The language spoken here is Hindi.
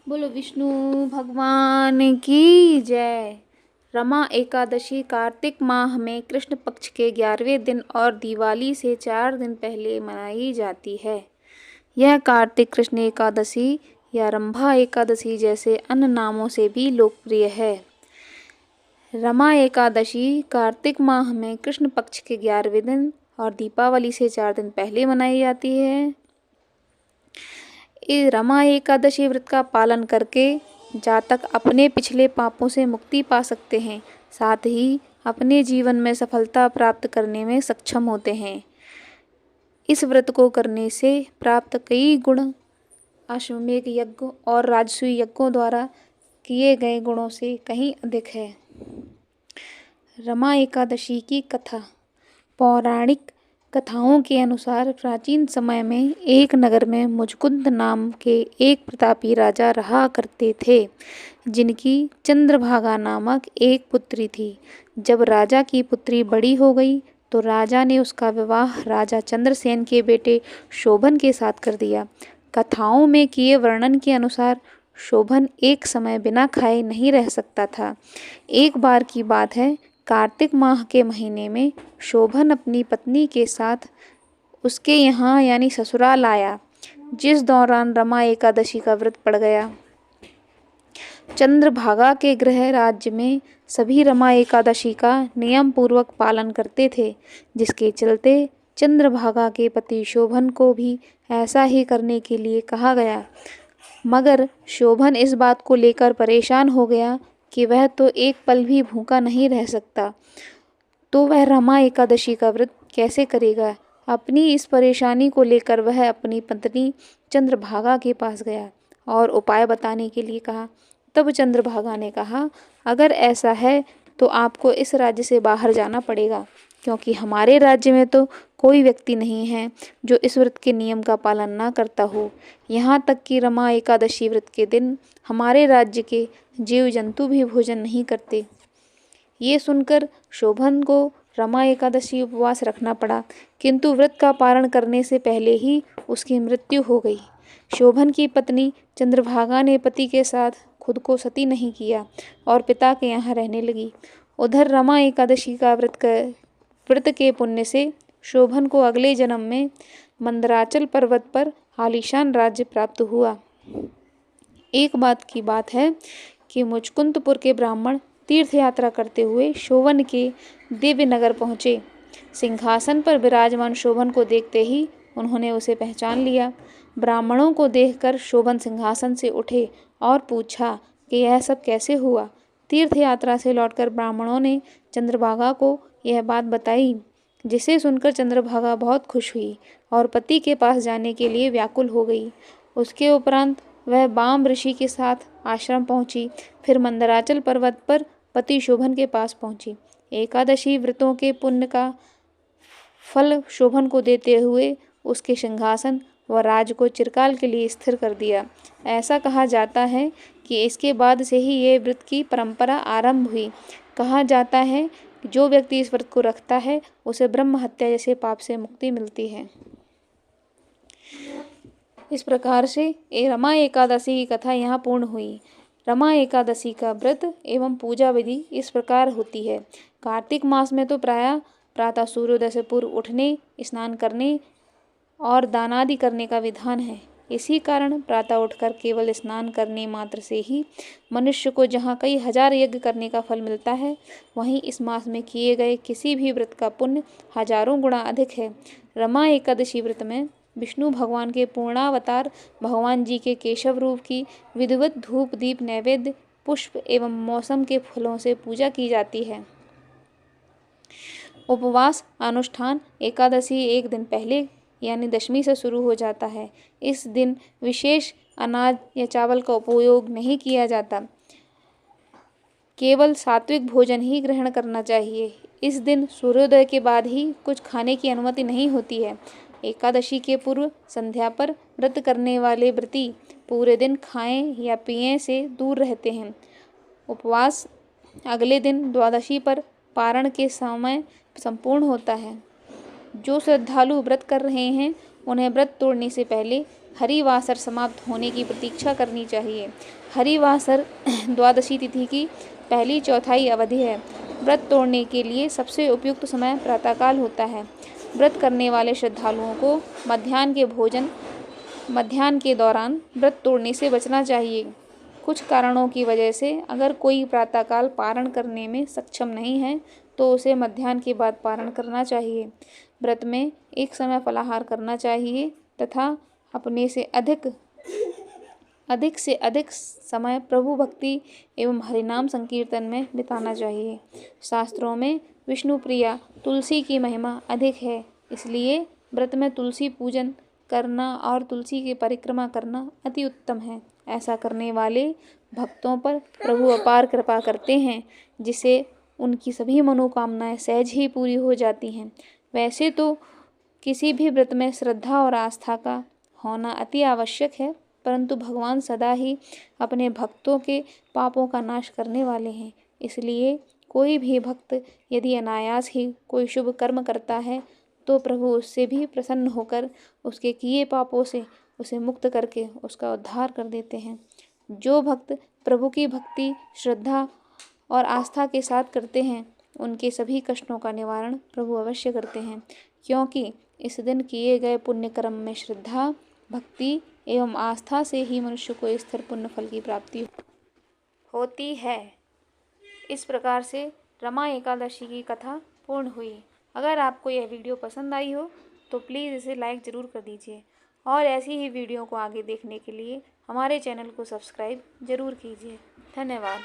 बोलो विष्णु भगवान की जय। रमा एकादशी कार्तिक माह में कृष्ण पक्ष के 11वें दिन और दिवाली से 4 दिन पहले मनाई जाती है। यह कार्तिक कृष्ण एकादशी या रंभा एकादशी जैसे अन्य नामों से भी लोकप्रिय है। रमा एकादशी कार्तिक माह में कृष्ण पक्ष के 11वें दिन और दीपावली से 4 दिन पहले मनाई जाती है। इस रमा एकादशी व्रत का पालन करके जातक अपने पिछले पापों से मुक्ति पा सकते हैं, साथ ही अपने जीवन में सफलता प्राप्त करने में सक्षम होते हैं। इस व्रत को करने से प्राप्त कई गुण अश्वमेध यज्ञ और राजसूय यज्ञों द्वारा किए गए गुणों से कहीं अधिक है। रमा एकादशी की कथा। पौराणिक कथाओं के अनुसार प्राचीन समय में एक नगर में मुचकुंद नाम के एक प्रतापी राजा रहा करते थे, जिनकी चंद्रभागा नामक एक पुत्री थी। जब राजा की पुत्री बड़ी हो गई तो राजा ने उसका विवाह राजा चंद्रसेन के बेटे शोभन के साथ कर दिया। कथाओं में किए वर्णन के अनुसार शोभन एक समय बिना खाए नहीं रह सकता था। एक बार की बात है, कार्तिक माह के महीने में शोभन अपनी पत्नी के साथ उसके यहाँ यानी ससुराल आया, जिस दौरान रमा एकादशी का व्रत पड़ गया। चंद्रभागा के गृह राज्य में सभी रमा एकादशी का नियम पूर्वक पालन करते थे, जिसके चलते चंद्रभागा के पति शोभन को भी ऐसा ही करने के लिए कहा गया। मगर शोभन इस बात को लेकर परेशान हो गया कि वह तो एक पल भी भूखा नहीं रह सकता, तो वह रमा एकादशी का व्रत कैसे करेगा। अपनी इस परेशानी को लेकर वह अपनी पत्नी चंद्रभागा के पास गया और उपाय बताने के लिए कहा। तब चंद्रभागा ने कहा, अगर ऐसा है तो आपको इस राज्य से बाहर जाना पड़ेगा, क्योंकि हमारे राज्य में तो कोई व्यक्ति नहीं है जो इस व्रत के नियम का पालन ना करता हो। यहाँ तक कि रमा एकादशी व्रत के दिन हमारे राज्य के जीव जंतु भी भोजन नहीं करते। ये सुनकर शोभन को रमा एकादशी उपवास रखना पड़ा, किंतु व्रत का पारण करने से पहले ही उसकी मृत्यु हो गई। शोभन की पत्नी चंद्रभागा ने पति के साथ खुद को सती नहीं किया और पिता के यहाँ रहने लगी। उधर रमा एकादशी का व्रत के पुण्य से शोभन को अगले जन्म में मंदराचल पर्वत पर आलीशान राज्य प्राप्त हुआ। एक बात की बात है कि मुचकुंदपुर के ब्राह्मण तीर्थ यात्रा करते हुए शोभन के दिव्य नगर पहुँचे। सिंहासन पर विराजमान शोभन को देखते ही उन्होंने उसे पहचान लिया। ब्राह्मणों को देखकर शोभन सिंहासन से उठे और पूछा कि यह सब कैसे हुआ। तीर्थ यात्रा से लौटकर ब्राह्मणों ने चंद्रभागा को यह बात बताई, जिसे सुनकर चंद्रभागा बहुत खुश हुई और पति के पास जाने के लिए व्याकुल हो गई। उसके उपरांत वह बाम ऋषि के साथ आश्रम पहुंची, फिर मंदराचल पर्वत पर पति शोभन के पास पहुंची। एकादशी व्रतों के पुण्य का फल शोभन को देते हुए उसके सिंहासन व राज को चिरकाल के लिए स्थिर कर दिया। ऐसा कहा जाता है कि इसके बाद से ही ये व्रत की परंपरा आरंभ हुई। कहा जाता है कि जो व्यक्ति इस व्रत को रखता है उसे ब्रह्म हत्या जैसे पाप से मुक्ति मिलती है। इस प्रकार से रमा एकादशी की कथा यहाँ पूर्ण हुई। रमा एकादशी का व्रत एवं पूजा विधि इस प्रकार होती है। कार्तिक मास में तो प्रातः सूर्योदय से पूर्व उठने, स्नान करने और दानादि करने का विधान है। इसी कारण प्रातः उठकर केवल स्नान करने मात्र से ही मनुष्य को जहाँ कई हजार यज्ञ करने का फल मिलता है, वहीं इस मास में किए गए किसी भी व्रत का पुण्य हजारों गुणा अधिक है। रमा एकादशी व्रत में विष्णु भगवान के पूर्णावतार भगवान जी के केशव रूप की विधिवत धूप दीप नैवेद्य पुष्प एवं मौसम के फलों से पूजा की जाती है। उपवास अनुष्ठान एकादशी एक दिन पहले यानी दशमी से शुरू हो जाता है। इस दिन विशेष अनाज या चावल का उपयोग नहीं किया जाता, केवल सात्विक भोजन ही ग्रहण करना चाहिए। इस दिन सूर्योदय के बाद ही कुछ खाने की अनुमति नहीं होती है। एकादशी के पूर्व संध्या पर व्रत करने वाले व्रती पूरे दिन खाएं या पिएं से दूर रहते हैं। उपवास अगले दिन द्वादशी पर पारण के समय संपूर्ण होता है। जो श्रद्धालु व्रत कर रहे हैं उन्हें व्रत तोड़ने से पहले हरिवासर समाप्त होने की प्रतीक्षा करनी चाहिए। हरिवासर द्वादशी तिथि की पहली चौथाई अवधि है। व्रत तोड़ने के लिए सबसे उपयुक्त समय प्रातःकाल होता है। व्रत करने वाले श्रद्धालुओं को मध्याह्न के दौरान व्रत तोड़ने से बचना चाहिए। कुछ कारणों की वजह से अगर कोई प्रातःकाल पारण करने में सक्षम नहीं है तो उसे मध्याह्न के बाद पारण करना चाहिए। व्रत में एक समय फलाहार करना चाहिए तथा अपने से अधिक समय प्रभु भक्ति एवं हरिनाम संकीर्तन में बिताना चाहिए। शास्त्रों में विष्णु प्रिया तुलसी की महिमा अधिक है, इसलिए व्रत में तुलसी पूजन करना और तुलसी की परिक्रमा करना अति उत्तम है। ऐसा करने वाले भक्तों पर प्रभु अपार कृपा करते हैं, जिससे उनकी सभी मनोकामनाएं सहज ही पूरी हो जाती हैं। वैसे तो किसी भी व्रत में श्रद्धा और आस्था का होना अति आवश्यक है, परंतु भगवान सदा ही अपने भक्तों के पापों का नाश करने वाले हैं। इसलिए कोई भी भक्त यदि अनायास ही कोई शुभ कर्म करता है तो प्रभु उससे भी प्रसन्न होकर उसके किए पापों से उसे मुक्त करके उसका उद्धार कर देते हैं। जो भक्त प्रभु की भक्ति, श्रद्धा और आस्था के साथ करते हैं, उनके सभी कष्टों का निवारण प्रभु अवश्य करते हैं, क्योंकि इस दिन किए गए पुण्य कर्म में श्रद्धा, भक्ति एवं आस्था से ही मनुष्य को स्थिर पुण्य फल की प्राप्ति होती है। इस प्रकार से रमा एकादशी की कथा पूर्ण हुई। अगर आपको यह वीडियो पसंद आई हो तो प्लीज़ इसे लाइक ज़रूर कर दीजिए और ऐसी ही वीडियो को आगे देखने के लिए हमारे चैनल को सब्सक्राइब ज़रूर कीजिए। धन्यवाद।